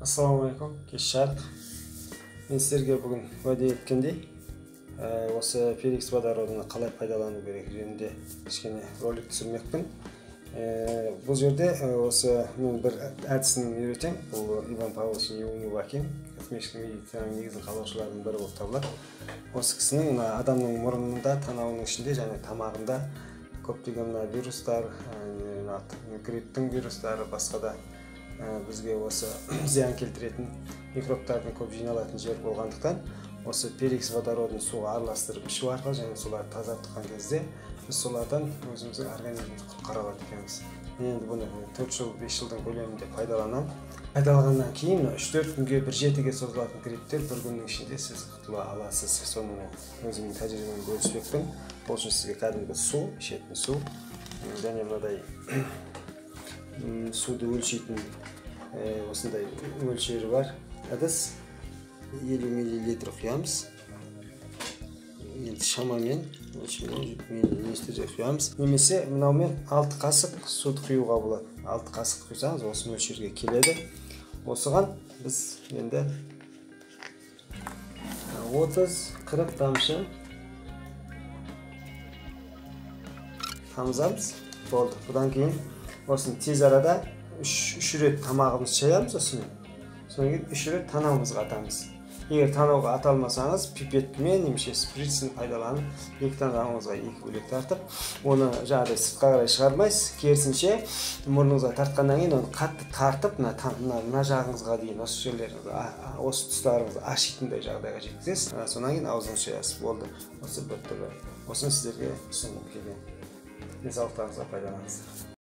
Ассалаумалейкум, кеш жарық. Мен сіздерге бүгін уәде еткендей, осы феникс водородын қалай пайдалану керек жөнінде кішкене ролик түсірмекпін. Бұл жерде осы мен бір әдісін үйретем. Бұл Иван Павлович Неумов әкем, космический медицинаның негізін қалаушылардың бірі болып табылады. Осы кісінің адамның мұрнында, танауының ішінде және тамағында көптеген вирустар, грипптің вирустары, басқа да бізге осы зиян келтіретін микробтардың көп жиналатын жер болғандықтан, осы феникс водородын суға араластырып ішу арқылы және соларды тазартқан кезде біз солардан өзіміздің организмді құтқара алады екенбіз. Мен енді бұны 4 жыл, 5 жылдың көлемінде пайдаланамын. Пайдаланғаннан кейін 3-4 күнге бір жетіге созылатын грипптер бір күннің ішінде сіз құтыла аласыз. Соны өзімнің тәжірибеммен бөліспекпін. Бұл үшін сізге кәдімгі су, ішетін су және мынадай суды өлшейтін осындай өлшері бар әдіс. 50 мл құямыз. Енді шамамен мл құямыз. Немесе мынаумен 6 қасық суды құюға болады. 6 қасық құйсаңыз осы мөлшерге келеді. Осыған біз енді 30-40 тамшы тамызамыз. Болды. Бұдан кейін осыны тез арада 3 рет тамағымыз шаямыз осымен. Содан кейін 3 рет танауымызға атамыз. Егер танауға ата алмасаңыз, пипетмен немесе шприцін пайдаланып, 2 танауыңызға 2 бөлек тартып, оны жаңағыдай сыртқа қарай шығармайсыз, керісінше мұрныңызға тартқаннан кейін оны қатты тартып, мына жағыңызға дейін осы жерлеріңізді, осы тұстарыңызды ашитындай жағдайға жеткізесіз. Содан кейін аузыңызды шаясыз. Болды. Осы бір түрі. Осыны сіздерге ұсынғым келген. Денсаулықтарыңызға пайдаланыңыздар.